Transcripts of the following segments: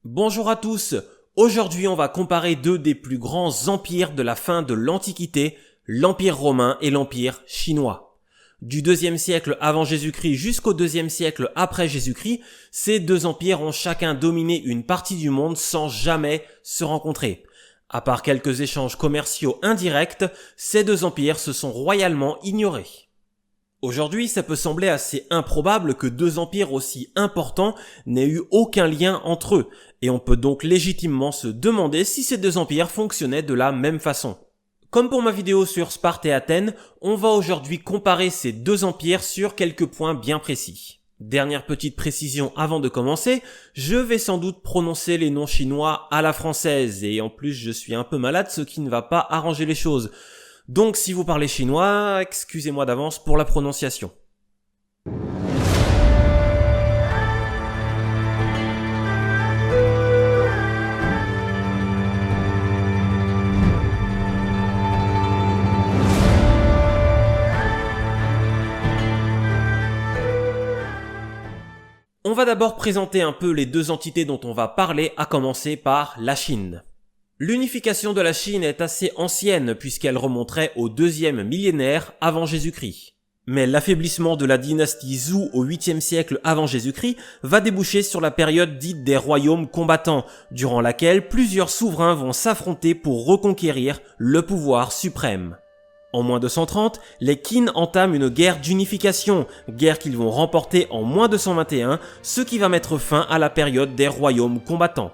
Bonjour à tous, aujourd'hui on va comparer deux des plus grands empires de la fin de l'Antiquité, l'Empire romain et l'Empire chinois. Du 2e siècle avant Jésus-Christ jusqu'au 2e siècle après Jésus-Christ, ces deux empires ont chacun dominé une partie du monde sans jamais se rencontrer. À part quelques échanges commerciaux indirects, ces deux empires se sont royalement ignorés. Aujourd'hui, ça peut sembler assez improbable que deux empires aussi importants n'aient eu aucun lien entre eux, et on peut donc légitimement se demander si ces deux empires fonctionnaient de la même façon. Comme pour ma vidéo sur Sparte et Athènes, on va aujourd'hui comparer ces deux empires sur quelques points bien précis. Dernière petite précision avant de commencer, je vais sans doute prononcer les noms chinois à la française, et en plus je suis un peu malade, ce qui ne va pas arranger les choses. Donc si vous parlez chinois, excusez-moi d'avance pour la prononciation. On va d'abord présenter un peu les deux entités dont on va parler, à commencer par la Chine. L'unification de la Chine est assez ancienne puisqu'elle remonterait au 2e millénaire avant Jésus-Christ. Mais l'affaiblissement de la dynastie Zhou au 8e siècle avant Jésus-Christ va déboucher sur la période dite des royaumes combattants, durant laquelle plusieurs souverains vont s'affronter pour reconquérir le pouvoir suprême. En moins 230, les Qin entament une guerre d'unification, guerre qu'ils vont remporter en moins 221, ce qui va mettre fin à la période des royaumes combattants.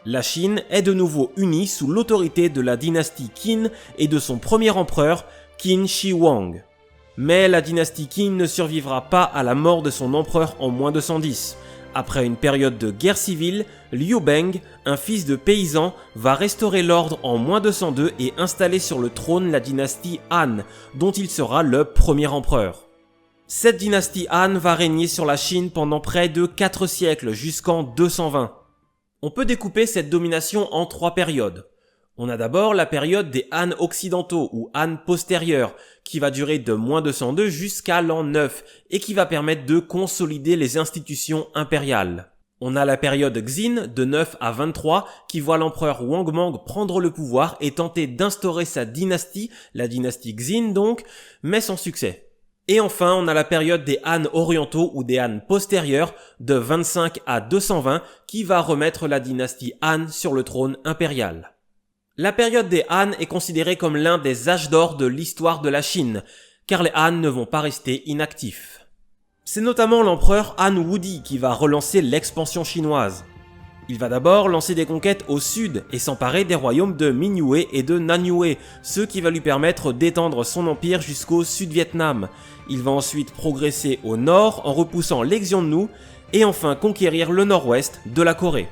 La Chine est de nouveau unie sous l'autorité de la dynastie Qin et de son premier empereur, Qin Shi Huang. Mais la dynastie Qin ne survivra pas à la mort de son empereur en moins 210. Après une période de guerre civile, Liu Beng, un fils de paysan, va restaurer l'ordre en moins 202 et installer sur le trône la dynastie Han, dont il sera le premier empereur. Cette dynastie Han va régner sur la Chine pendant près de 4 siècles, jusqu'en 220. On peut découper cette domination en 3 périodes. On a d'abord la période des Han occidentaux ou Han postérieurs, qui va durer de moins 202 jusqu'à l'an 9 et qui va permettre de consolider les institutions impériales. On a la période Xin de 9 à 23 qui voit l'empereur Wang Mang prendre le pouvoir et tenter d'instaurer sa dynastie, la dynastie Xin donc, mais sans succès. Et enfin, on a la période des Han orientaux ou des Han postérieurs de 25 à 220 qui va remettre la dynastie Han sur le trône impérial. La période des Han est considérée comme l'un des âges d'or de l'histoire de la Chine, car les Han ne vont pas rester inactifs. C'est notamment l'empereur Han Wudi qui va relancer l'expansion chinoise. Il va d'abord lancer des conquêtes au sud et s'emparer des royaumes de Minyue et de Nanyue, ce qui va lui permettre d'étendre son empire jusqu'au Sud-Vietnam. Il va ensuite progresser au nord en repoussant les Xiongnu et enfin conquérir le nord-ouest de la Corée.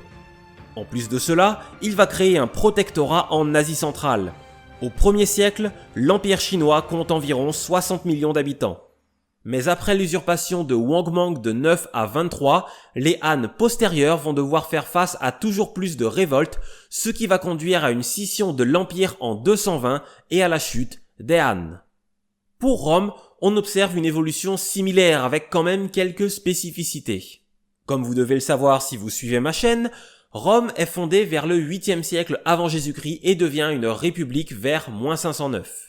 En plus de cela, il va créer un protectorat en Asie centrale. Au 1er siècle, l'empire chinois compte environ 60 millions d'habitants. Mais après l'usurpation de Wang Mang de 9 à 23, les Han postérieurs vont devoir faire face à toujours plus de révoltes, ce qui va conduire à une scission de l'empire en 220 et à la chute des Han. Pour Rome, on observe une évolution similaire avec quand même quelques spécificités. Comme vous devez le savoir si vous suivez ma chaîne, Rome est fondée vers le 8e siècle avant Jésus-Christ et devient une république vers moins 509.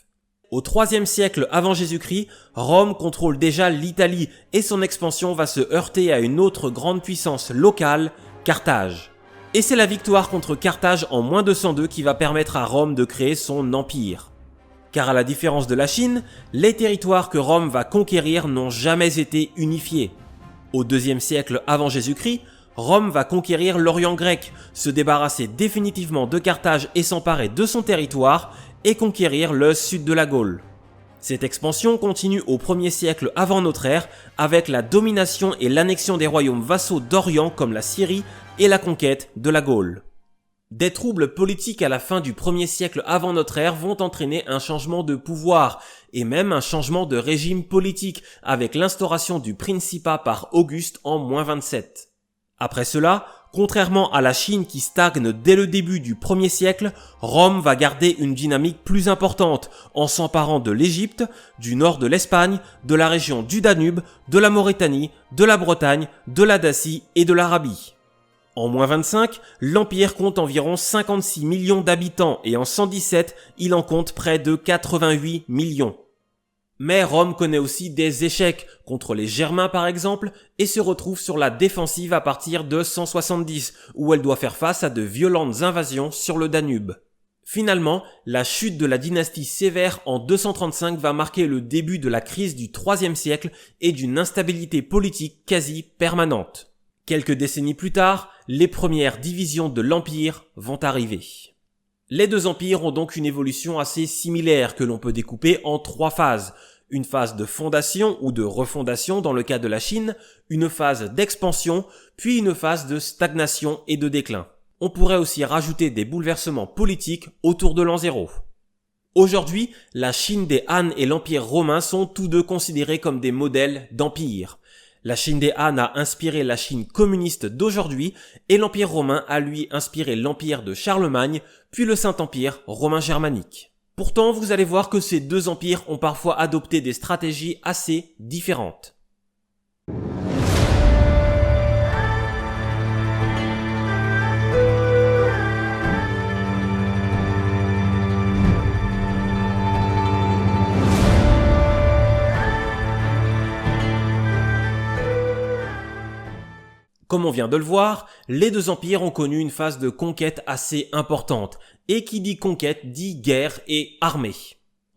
Au 3e siècle avant Jésus-Christ, Rome contrôle déjà l'Italie et son expansion va se heurter à une autre grande puissance locale, Carthage. Et c'est la victoire contre Carthage en moins 202 qui va permettre à Rome de créer son empire. Car à la différence de la Chine, les territoires que Rome va conquérir n'ont jamais été unifiés. Au 2e siècle avant Jésus-Christ, Rome va conquérir l'Orient grec, se débarrasser définitivement de Carthage et s'emparer de son territoire et conquérir le sud de la Gaule. Cette expansion continue au 1er siècle avant notre ère avec la domination et l'annexion des royaumes vassaux d'Orient comme la Syrie et la conquête de la Gaule. Des troubles politiques à la fin du 1er siècle avant notre ère vont entraîner un changement de pouvoir et même un changement de régime politique avec l'instauration du principat par Auguste en moins 27. Après cela, contrairement à la Chine qui stagne dès le début du 1er siècle, Rome va garder une dynamique plus importante en s'emparant de l'Égypte, du nord de l'Espagne, de la région du Danube, de la Mauritanie, de la Bretagne, de la Dacie et de l'Arabie. En -25, l'Empire compte environ 56 millions d'habitants et en 117, il en compte près de 88 millions. Mais Rome connaît aussi des échecs, contre les Germains par exemple, et se retrouve sur la défensive à partir de 170, où elle doit faire face à de violentes invasions sur le Danube. Finalement, la chute de la dynastie Sévère en 235 va marquer le début de la crise du IIIe siècle et d'une instabilité politique quasi permanente. Quelques décennies plus tard, les premières divisions de l'Empire vont arriver. Les deux empires ont donc une évolution assez similaire que l'on peut découper en 3 phases. Une phase de fondation ou de refondation dans le cas de la Chine, une phase d'expansion, puis une phase de stagnation et de déclin. On pourrait aussi rajouter des bouleversements politiques autour de l'an 0. Aujourd'hui, la Chine des Han et l'Empire romain sont tous deux considérés comme des modèles d'empire. La Chine des Han a inspiré la Chine communiste d'aujourd'hui et l'Empire romain a lui inspiré l'Empire de Charlemagne, puis le Saint-Empire romain germanique. Pourtant, vous allez voir que ces deux empires ont parfois adopté des stratégies assez différentes. Comme on vient de le voir, les deux empires ont connu une phase de conquête assez importante, et qui dit conquête dit guerre et armée.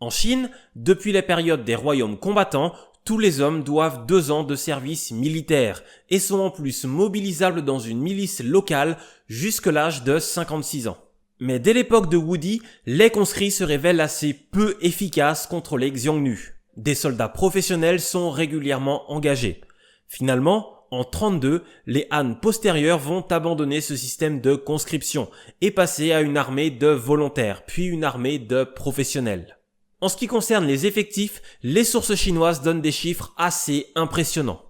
En Chine, depuis la période des royaumes combattants, tous les hommes doivent 2 ans de service militaire, et sont en plus mobilisables dans une milice locale jusqu'à l'âge de 56 ans. Mais dès l'époque de Wudi, les conscrits se révèlent assez peu efficaces contre les Xiongnu. Des soldats professionnels sont régulièrement engagés. Finalement, en 32, les Han postérieurs vont abandonner ce système de conscription et passer à une armée de volontaires, puis une armée de professionnels. En ce qui concerne les effectifs, les sources chinoises donnent des chiffres assez impressionnants.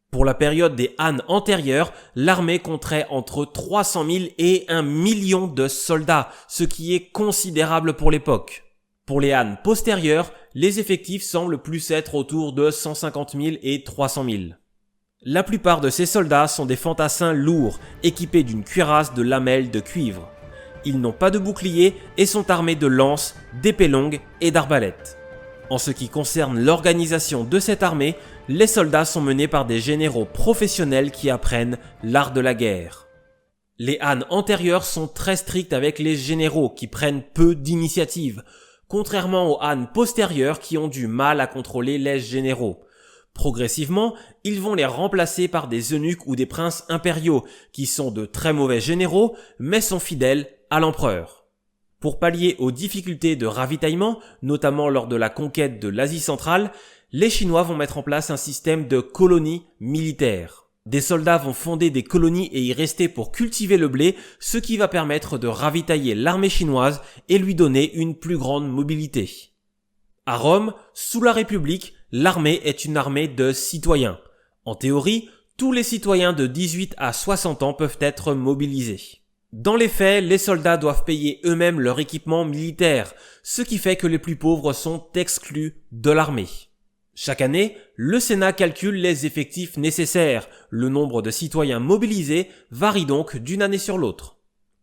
Pour la période des Han antérieurs, l'armée compterait entre 300 000 et 1 million de soldats, ce qui est considérable pour l'époque. Pour les Han postérieurs, les effectifs semblent plus être autour de 150 000 et 300 000. La plupart de ces soldats sont des fantassins lourds, équipés d'une cuirasse de lamelles de cuivre. Ils n'ont pas de bouclier et sont armés de lances, d'épées longues et d'arbalètes. En ce qui concerne l'organisation de cette armée, les soldats sont menés par des généraux professionnels qui apprennent l'art de la guerre. Les Han antérieurs sont très stricts avec les généraux qui prennent peu d'initiative, contrairement aux Han postérieurs qui ont du mal à contrôler les généraux. Progressivement, ils vont les remplacer par des eunuques ou des princes impériaux, qui sont de très mauvais généraux, mais sont fidèles à l'empereur. Pour pallier aux difficultés de ravitaillement, notamment lors de la conquête de l'Asie centrale, les Chinois vont mettre en place un système de colonies militaires. Des soldats vont fonder des colonies et y rester pour cultiver le blé, ce qui va permettre de ravitailler l'armée chinoise et lui donner une plus grande mobilité. À Rome, sous la République, l'armée est une armée de citoyens. En théorie, tous les citoyens de 18 à 60 ans peuvent être mobilisés. Dans les faits, les soldats doivent payer eux-mêmes leur équipement militaire, ce qui fait que les plus pauvres sont exclus de l'armée. Chaque année, le Sénat calcule les effectifs nécessaires. Le nombre de citoyens mobilisés varie donc d'une année sur l'autre.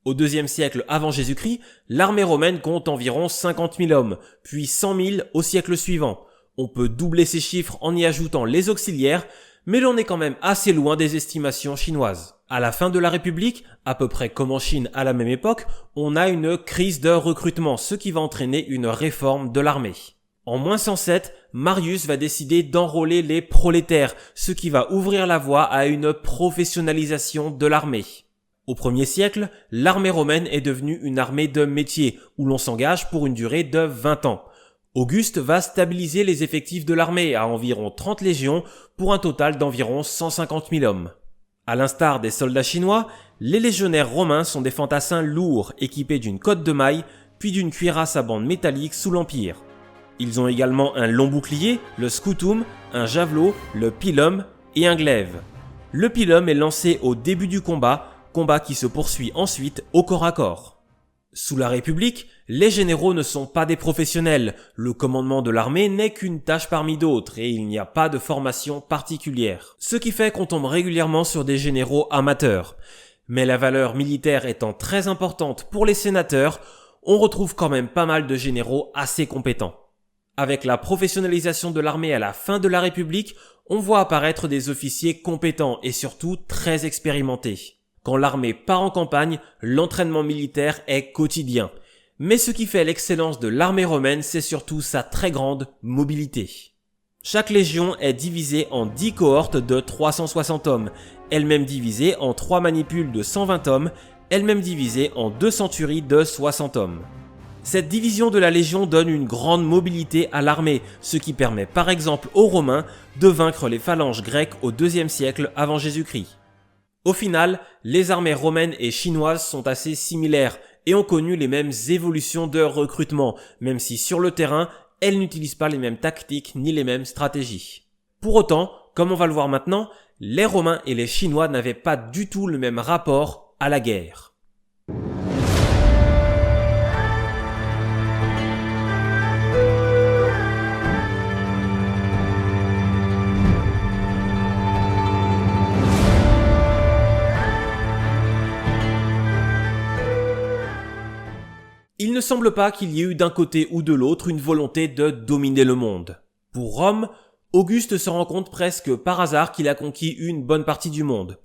Au IIe siècle avant Jésus-Christ, l'armée romaine compte environ 50 000 hommes, puis 100 000 au siècle suivant. On peut doubler ces chiffres en y ajoutant les auxiliaires, mais l'on est quand même assez loin des estimations chinoises. À la fin de la République, à peu près comme en Chine à la même époque, on a une crise de recrutement, ce qui va entraîner une réforme de l'armée. En -107, Marius va décider d'enrôler les prolétaires, ce qui va ouvrir la voie à une professionnalisation de l'armée. Au 1er siècle, l'armée romaine est devenue une armée de métier, où l'on s'engage pour une durée de 20 ans. Auguste va stabiliser les effectifs de l'armée à environ 30 légions pour un total d'environ 150 000 hommes. À l'instar des soldats chinois, les légionnaires romains sont des fantassins lourds équipés d'une cotte de mailles puis d'une cuirasse à bande métallique sous l'Empire. Ils ont également un long bouclier, le scutum, un javelot, le pilum et un glaive. Le pilum est lancé au début du combat qui se poursuit ensuite au corps à corps. Sous la République, les généraux ne sont pas des professionnels, le commandement de l'armée n'est qu'une tâche parmi d'autres et il n'y a pas de formation particulière. Ce qui fait qu'on tombe régulièrement sur des généraux amateurs. Mais la valeur militaire étant très importante pour les sénateurs, on retrouve quand même pas mal de généraux assez compétents. Avec la professionnalisation de l'armée à la fin de la République, on voit apparaître des officiers compétents et surtout très expérimentés. Quand l'armée part en campagne, l'entraînement militaire est quotidien. Mais ce qui fait l'excellence de l'armée romaine, c'est surtout sa très grande mobilité. Chaque légion est divisée en 10 cohortes de 360 hommes, elles-mêmes divisées en 3 manipules de 120 hommes, elles-mêmes divisées en 2 centuries de 60 hommes. Cette division de la légion donne une grande mobilité à l'armée, ce qui permet par exemple aux Romains de vaincre les phalanges grecques au IIe siècle avant Jésus-Christ. Au final, les armées romaines et chinoises sont assez similaires et ont connu les mêmes évolutions de recrutement, même si sur le terrain, elles n'utilisent pas les mêmes tactiques ni les mêmes stratégies. Pour autant, comme on va le voir maintenant, les Romains et les Chinois n'avaient pas du tout le même rapport à la guerre. Il ne semble pas qu'il y ait eu d'un côté ou de l'autre une volonté de dominer le monde. Pour Rome, Auguste se rend compte presque par hasard qu'il a conquis une bonne partie du monde.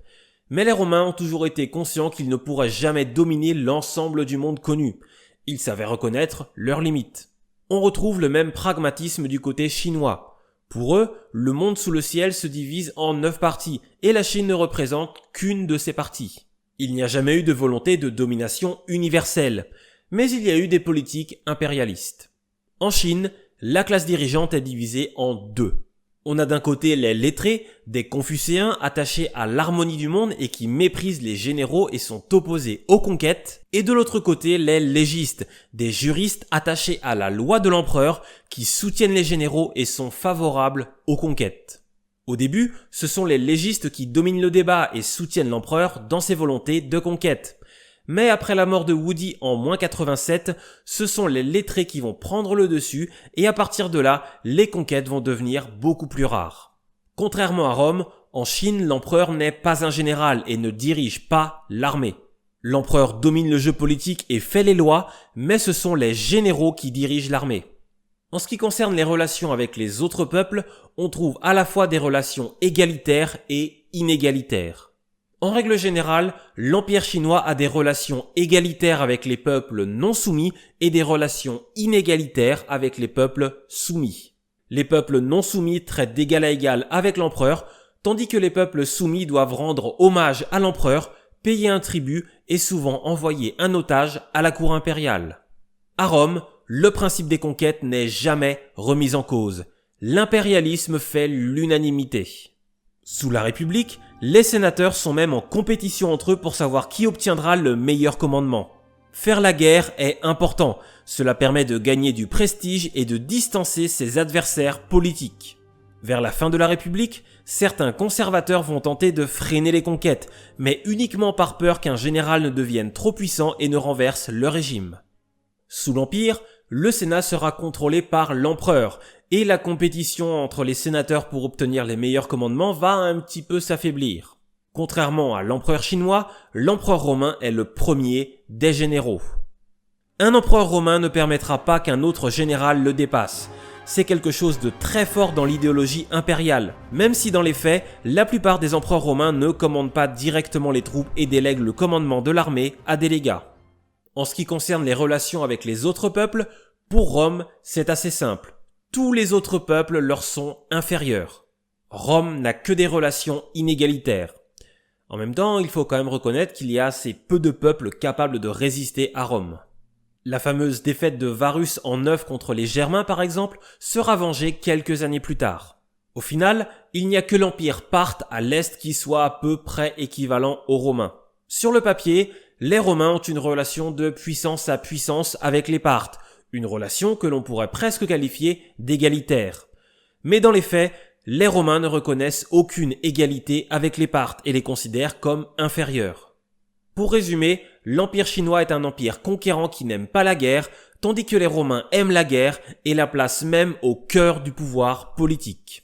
Mais les Romains ont toujours été conscients qu'ils ne pourraient jamais dominer l'ensemble du monde connu. Ils savaient reconnaître leurs limites. On retrouve le même pragmatisme du côté chinois. Pour eux, le monde sous le ciel se divise en 9 parties et la Chine ne représente qu'une de ces parties. Il n'y a jamais eu de volonté de domination universelle. Mais il y a eu des politiques impérialistes. En Chine, la classe dirigeante est divisée en 2. On a d'un côté les lettrés, des confucéens attachés à l'harmonie du monde et qui méprisent les généraux et sont opposés aux conquêtes, et de l'autre côté les légistes, des juristes attachés à la loi de l'empereur qui soutiennent les généraux et sont favorables aux conquêtes. Au début, ce sont les légistes qui dominent le débat et soutiennent l'empereur dans ses volontés de conquête. Mais après la mort de Woody en -87, ce sont les lettrés qui vont prendre le dessus et à partir de là, les conquêtes vont devenir beaucoup plus rares. Contrairement à Rome, en Chine, l'empereur n'est pas un général et ne dirige pas l'armée. L'empereur domine le jeu politique et fait les lois, mais ce sont les généraux qui dirigent l'armée. En ce qui concerne les relations avec les autres peuples, on trouve à la fois des relations égalitaires et inégalitaires. En règle générale, l'Empire chinois a des relations égalitaires avec les peuples non soumis et des relations inégalitaires avec les peuples soumis. Les peuples non soumis traitent d'égal à égal avec l'empereur, tandis que les peuples soumis doivent rendre hommage à l'empereur, payer un tribut et souvent envoyer un otage à la cour impériale. À Rome, le principe des conquêtes n'est jamais remis en cause. L'impérialisme fait l'unanimité. Sous la République, les sénateurs sont même en compétition entre eux pour savoir qui obtiendra le meilleur commandement. Faire la guerre est important, cela permet de gagner du prestige et de distancer ses adversaires politiques. Vers la fin de la République, certains conservateurs vont tenter de freiner les conquêtes, mais uniquement par peur qu'un général ne devienne trop puissant et ne renverse le régime. Sous l'Empire, le Sénat sera contrôlé par l'empereur, et la compétition entre les sénateurs pour obtenir les meilleurs commandements va un petit peu s'affaiblir. Contrairement à l'empereur chinois, l'empereur romain est le premier des généraux. Un empereur romain ne permettra pas qu'un autre général le dépasse. C'est quelque chose de très fort dans l'idéologie impériale, même si dans les faits, la plupart des empereurs romains ne commandent pas directement les troupes et délèguent le commandement de l'armée à des légats. En ce qui concerne les relations avec les autres peuples, pour Rome, c'est assez simple. Tous les autres peuples leur sont inférieurs. Rome n'a que des relations inégalitaires. En même temps, il faut quand même reconnaître qu'il y a assez peu de peuples capables de résister à Rome. La fameuse défaite de Varus en 9 contre les Germains par exemple sera vengée quelques années plus tard. Au final, il n'y a que l'Empire parthe à l'est qui soit à peu près équivalent aux Romains. Sur le papier, les Romains ont une relation de puissance à puissance avec les Parthes, une relation que l'on pourrait presque qualifier d'égalitaire. Mais dans les faits, les Romains ne reconnaissent aucune égalité avec les Parthes et les considèrent comme inférieurs. Pour résumer, l'Empire chinois est un empire conquérant qui n'aime pas la guerre, tandis que les Romains aiment la guerre et la placent même au cœur du pouvoir politique.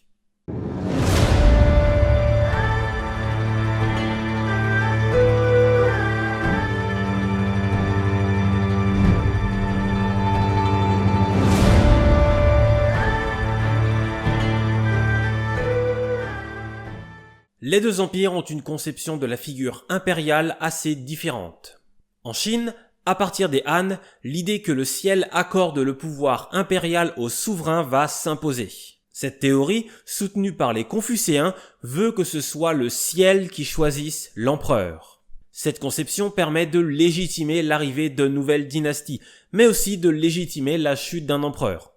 Les deux empires ont une conception de la figure impériale assez différente. En Chine, à partir des Han, l'idée que le ciel accorde le pouvoir impérial au souverain va s'imposer. Cette théorie, soutenue par les Confucéens, veut que ce soit le ciel qui choisisse l'empereur. Cette conception permet de légitimer l'arrivée de nouvelles dynasties, mais aussi de légitimer la chute d'un empereur.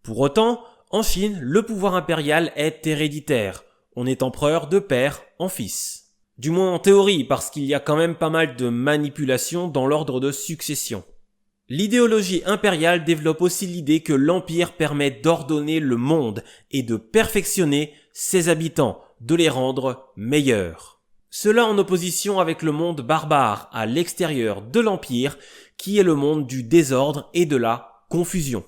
Pour autant, en Chine, le pouvoir impérial est héréditaire. On est empereur de père en fils. Du moins en théorie, parce qu'il y a quand même pas mal de manipulations dans l'ordre de succession. L'idéologie impériale développe aussi l'idée que l'empire permet d'ordonner le monde et de perfectionner ses habitants, de les rendre meilleurs. Cela en opposition avec le monde barbare à l'extérieur de l'empire, qui est le monde du désordre et de la confusion.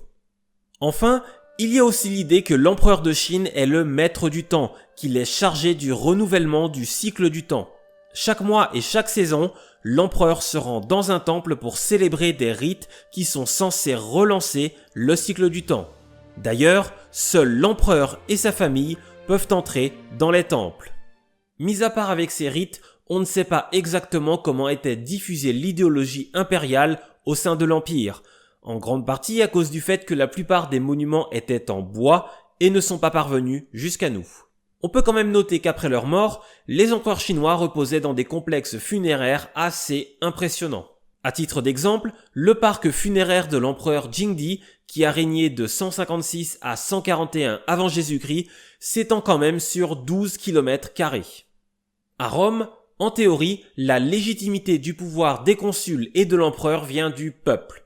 Enfin, il y a aussi l'idée que l'empereur de Chine est le maître du temps, qu'il est chargé du renouvellement du cycle du temps. Chaque mois et chaque saison, l'empereur se rend dans un temple pour célébrer des rites qui sont censés relancer le cycle du temps. D'ailleurs, seul l'empereur et sa famille peuvent entrer dans les temples. Mis à part avec ces rites, on ne sait pas exactement comment était diffusée l'idéologie impériale au sein de l'empire, en grande partie à cause du fait que la plupart des monuments étaient en bois et ne sont pas parvenus jusqu'à nous. On peut quand même noter qu'après leur mort, les empereurs chinois reposaient dans des complexes funéraires assez impressionnants. À titre d'exemple, le parc funéraire de l'empereur Jingdi, qui a régné de 156 à 141 avant Jésus-Christ, s'étend quand même sur 12 km². À Rome, en théorie, la légitimité du pouvoir des consuls et de l'empereur vient du peuple.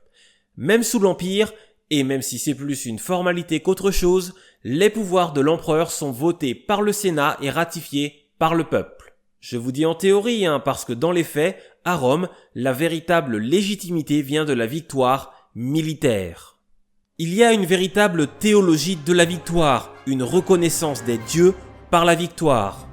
Même sous l'Empire, et même si c'est plus une formalité qu'autre chose, les pouvoirs de l'empereur sont votés par le Sénat et ratifiés par le peuple. Je vous dis en théorie, parce que dans les faits, à Rome, la véritable légitimité vient de la victoire militaire. Il y a une véritable théologie de la victoire, une reconnaissance des dieux par la victoire.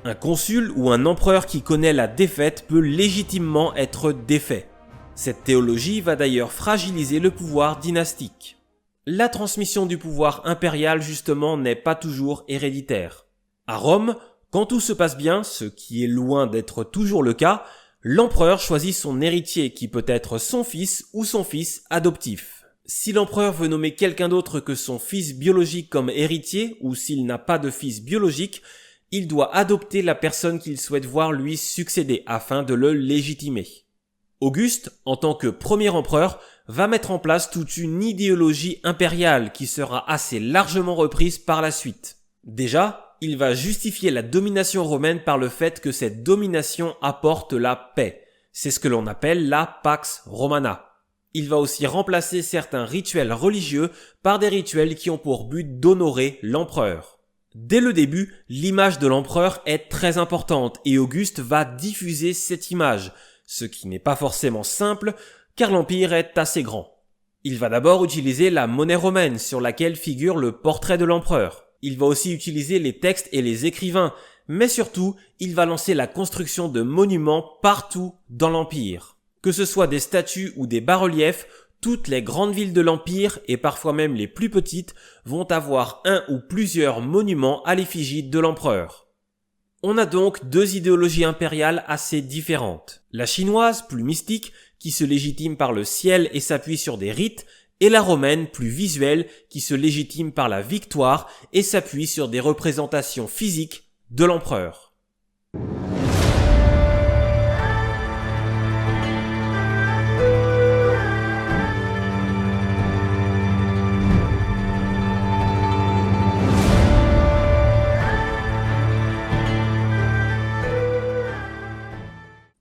Un consul ou un empereur qui connaît la défaite peut légitimement être défait. Cette théologie va d'ailleurs fragiliser le pouvoir dynastique. La transmission du pouvoir impérial justement n'est pas toujours héréditaire. À Rome, quand tout se passe bien, ce qui est loin d'être toujours le cas, l'empereur choisit son héritier qui peut être son fils ou son fils adoptif. Si l'empereur veut nommer quelqu'un d'autre que son fils biologique comme héritier ou s'il n'a pas de fils biologique, il doit adopter la personne qu'il souhaite voir lui succéder afin de le légitimer. Auguste, en tant que premier empereur, va mettre en place toute une idéologie impériale qui sera assez largement reprise par la suite. Déjà, il va justifier la domination romaine par le fait que cette domination apporte la paix. C'est ce que l'on appelle la Pax Romana. Il va aussi remplacer certains rituels religieux par des rituels qui ont pour but d'honorer l'empereur. Dès le début, l'image de l'empereur est très importante et Auguste va diffuser cette image, ce qui n'est pas forcément simple car l'empire est assez grand. Il va d'abord utiliser la monnaie romaine sur laquelle figure le portrait de l'empereur. Il va aussi utiliser les textes et les écrivains, mais surtout, il va lancer la construction de monuments partout dans l'empire. Que ce soit des statues ou des bas-reliefs, toutes les grandes villes de l'empire, et parfois même les plus petites, vont avoir un ou plusieurs monuments à l'effigie de l'empereur. On a donc deux idéologies impériales assez différentes. La chinoise, plus mystique, qui se légitime par le ciel et s'appuie sur des rites, et la romaine, plus visuelle, qui se légitime par la victoire et s'appuie sur des représentations physiques de l'empereur.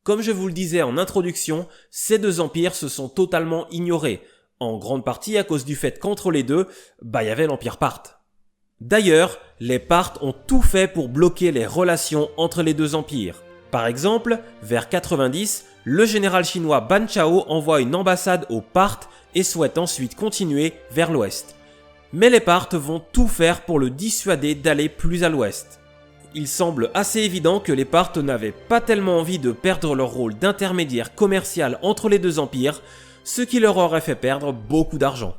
Comme je vous le disais en introduction, ces deux empires se sont totalement ignorés, en grande partie à cause du fait qu'entre les deux, il y avait l'empire Parthe. D'ailleurs, les Parthes ont tout fait pour bloquer les relations entre les deux empires. Par exemple, vers 90, le général chinois Ban Chao envoie une ambassade aux Parthes et souhaite ensuite continuer vers l'ouest. Mais les Parthes vont tout faire pour le dissuader d'aller plus à l'ouest. Il semble assez évident que les Parthes n'avaient pas tellement envie de perdre leur rôle d'intermédiaire commercial entre les deux empires, ce qui leur aurait fait perdre beaucoup d'argent.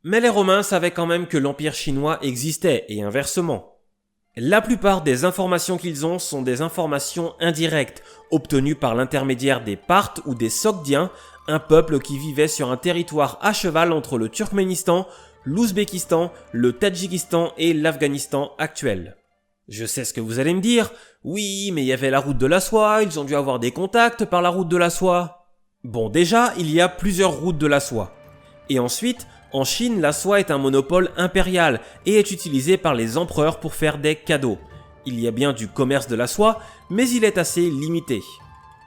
Mais les Romains savaient quand même que l'empire chinois existait et inversement. La plupart des informations qu'ils ont sont des informations indirectes, obtenues par l'intermédiaire des Parthes ou des Sogdiens, un peuple qui vivait sur un territoire à cheval entre le Turkménistan, l'Ouzbékistan, le Tadjikistan et l'Afghanistan actuel. Je sais ce que vous allez me dire, oui, mais il y avait la route de la soie, ils ont dû avoir des contacts par la route de la soie. Bon, déjà, il y a plusieurs routes de la soie. Et ensuite, en Chine, la soie est un monopole impérial et est utilisée par les empereurs pour faire des cadeaux. Il y a bien du commerce de la soie, mais il est assez limité.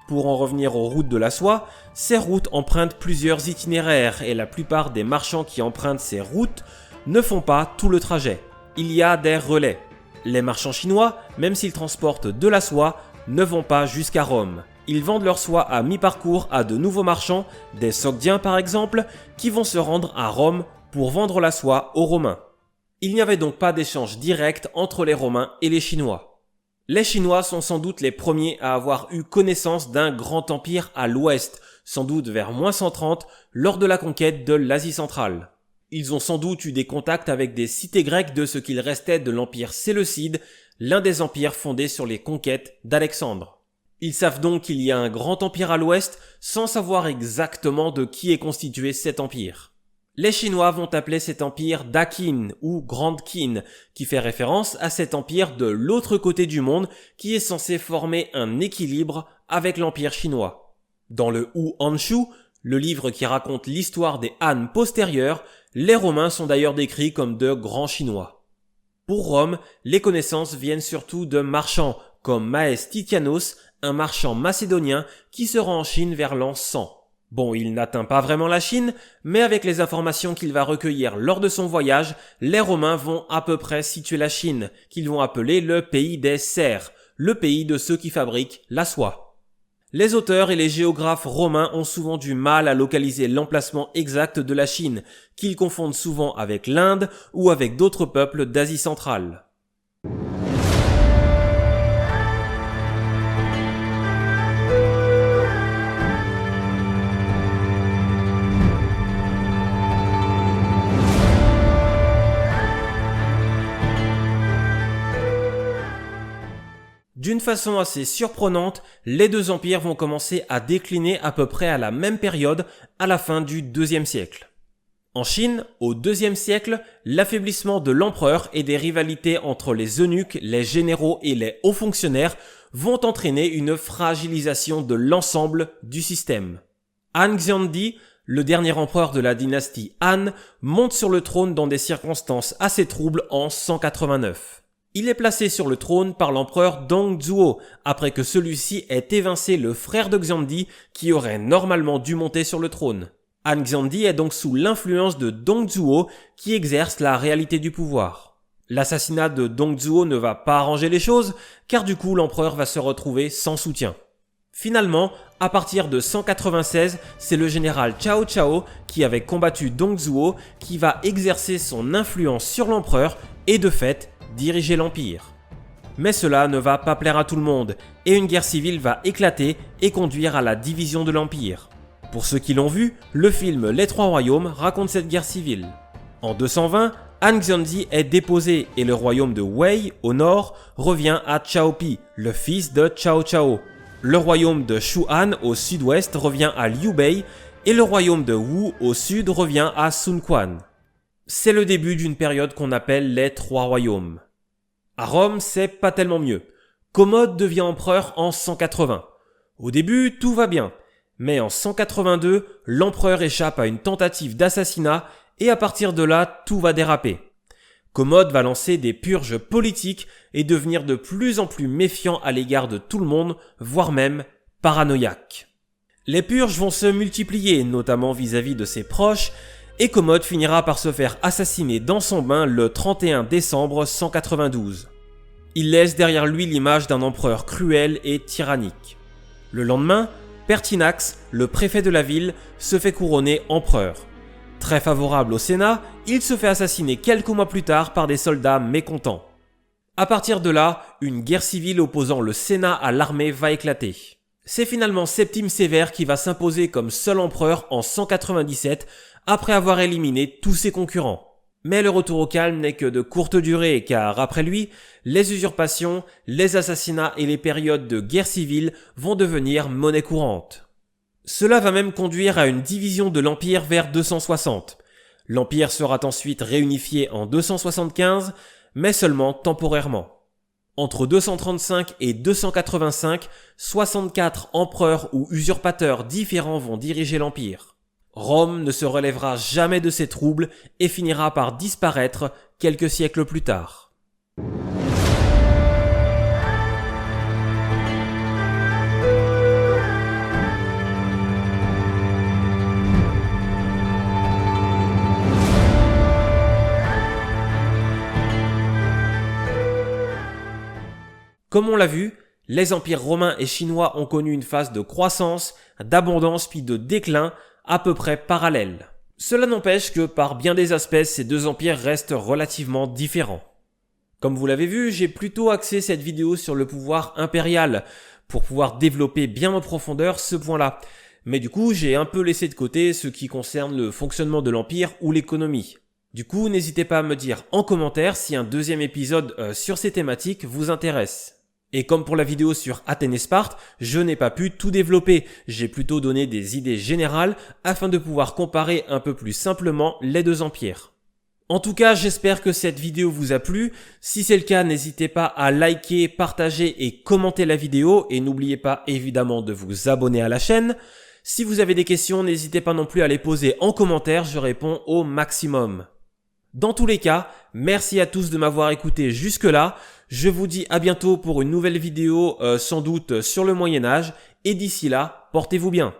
Pour en revenir aux routes de la soie, ces routes empruntent plusieurs itinéraires et la plupart des marchands qui empruntent ces routes ne font pas tout le trajet. Il y a des relais. Les marchands chinois, même s'ils transportent de la soie, ne vont pas jusqu'à Rome. Ils vendent leur soie à mi-parcours à de nouveaux marchands, des Sogdiens par exemple, qui vont se rendre à Rome pour vendre la soie aux Romains. Il n'y avait donc pas d'échange direct entre les Romains et les Chinois. Les Chinois sont sans doute les premiers à avoir eu connaissance d'un grand empire à l'ouest, sans doute vers -130 lors de la conquête de l'Asie centrale. Ils ont sans doute eu des contacts avec des cités grecques de ce qu'il restait de l'empire séleucide, l'un des empires fondés sur les conquêtes d'Alexandre. Ils savent donc qu'il y a un grand empire à l'ouest sans savoir exactement de qui est constitué cet empire. Les Chinois vont appeler cet empire Daqin ou Grande Qin, qui fait référence à cet empire de l'autre côté du monde qui est censé former un équilibre avec l'empire chinois. Dans le Wu Hanshu, le livre qui raconte l'histoire des Han postérieurs, les Romains sont d'ailleurs décrits comme de grands Chinois. Pour Rome, les connaissances viennent surtout de marchands, comme Maes Titianos, un marchand macédonien qui se rend en Chine vers l'an 100. Bon, il n'atteint pas vraiment la Chine, mais avec les informations qu'il va recueillir lors de son voyage, les Romains vont à peu près situer la Chine, qu'ils vont appeler le pays des cerfs, le pays de ceux qui fabriquent la soie. Les auteurs et les géographes romains ont souvent du mal à localiser l'emplacement exact de la Chine, qu'ils confondent souvent avec l'Inde ou avec d'autres peuples d'Asie centrale. D'une façon assez surprenante, les deux empires vont commencer à décliner à peu près à la même période, à la fin du IIe siècle. En Chine, au IIe siècle, l'affaiblissement de l'empereur et des rivalités entre les eunuques, les généraux et les hauts fonctionnaires vont entraîner une fragilisation de l'ensemble du système. Han Xiandi, le dernier empereur de la dynastie Han, monte sur le trône dans des circonstances assez troubles en 189. Il est placé sur le trône par l'empereur Dongzhuo, après que celui-ci ait évincé le frère de Xiandi qui aurait normalement dû monter sur le trône. Han Xiandi est donc sous l'influence de Dongzhuo qui exerce la réalité du pouvoir. L'assassinat de Dongzhuo ne va pas arranger les choses, car du coup l'empereur va se retrouver sans soutien. Finalement, à partir de 196, c'est le général Cao Cao qui avait combattu Dongzhuo qui va exercer son influence sur l'empereur et de fait, diriger l'empire. Mais cela ne va pas plaire à tout le monde, et une guerre civile va éclater et conduire à la division de l'empire. Pour ceux qui l'ont vu, le film Les Trois Royaumes raconte cette guerre civile. En 220, Han Xiandi est déposé et le royaume de Wei, au nord, revient à Cao Pi, le fils de Cao Cao. Le royaume de Shu'an, au sud-ouest, revient à Liu Bei, et le royaume de Wu, au sud, revient à Sun Quan. C'est le début d'une période qu'on appelle les Trois Royaumes. À Rome, c'est pas tellement mieux. Commode devient empereur en 180. Au début, tout va bien. Mais en 182, l'empereur échappe à une tentative d'assassinat et à partir de là, tout va déraper. Commode va lancer des purges politiques et devenir de plus en plus méfiant à l'égard de tout le monde, voire même paranoïaque. Les purges vont se multiplier, notamment vis-à-vis de ses proches, et Commode finira par se faire assassiner dans son bain le 31 décembre 192. Il laisse derrière lui l'image d'un empereur cruel et tyrannique. Le lendemain, Pertinax, le préfet de la ville, se fait couronner empereur. Très favorable au Sénat, il se fait assassiner quelques mois plus tard par des soldats mécontents. À partir de là, une guerre civile opposant le Sénat à l'armée va éclater. C'est finalement Septime Sévère qui va s'imposer comme seul empereur en 197 après avoir éliminé tous ses concurrents. Mais le retour au calme n'est que de courte durée, car après lui, les usurpations, les assassinats et les périodes de guerre civile vont devenir monnaie courante. Cela va même conduire à une division de l'Empire vers 260. L'Empire sera ensuite réunifié en 275, mais seulement temporairement. Entre 235 et 285, 64 empereurs ou usurpateurs différents vont diriger l'Empire. Rome ne se relèvera jamais de ces troubles et finira par disparaître quelques siècles plus tard. Comme on l'a vu, les empires romains et chinois ont connu une phase de croissance, d'abondance puis de déclin à peu près parallèle. Cela n'empêche que par bien des aspects, ces deux empires restent relativement différents. Comme vous l'avez vu, j'ai plutôt axé cette vidéo sur le pouvoir impérial pour pouvoir développer bien en profondeur ce point-là. Mais du coup, j'ai un peu laissé de côté ce qui concerne le fonctionnement de l'empire ou l'économie. Du coup, n'hésitez pas à me dire en commentaire si un deuxième épisode sur ces thématiques vous intéresse. Et comme pour la vidéo sur Athènes et Sparte, je n'ai pas pu tout développer, j'ai plutôt donné des idées générales afin de pouvoir comparer un peu plus simplement les deux empires. En tout cas, j'espère que cette vidéo vous a plu. Si c'est le cas, n'hésitez pas à liker, partager et commenter la vidéo et n'oubliez pas évidemment de vous abonner à la chaîne. Si vous avez des questions, n'hésitez pas non plus à les poser en commentaire, je réponds au maximum. Dans tous les cas, merci à tous de m'avoir écouté jusque-là. Je vous dis à bientôt pour une nouvelle vidéo sans doute sur le Moyen-Âge et d'ici là, portez-vous bien.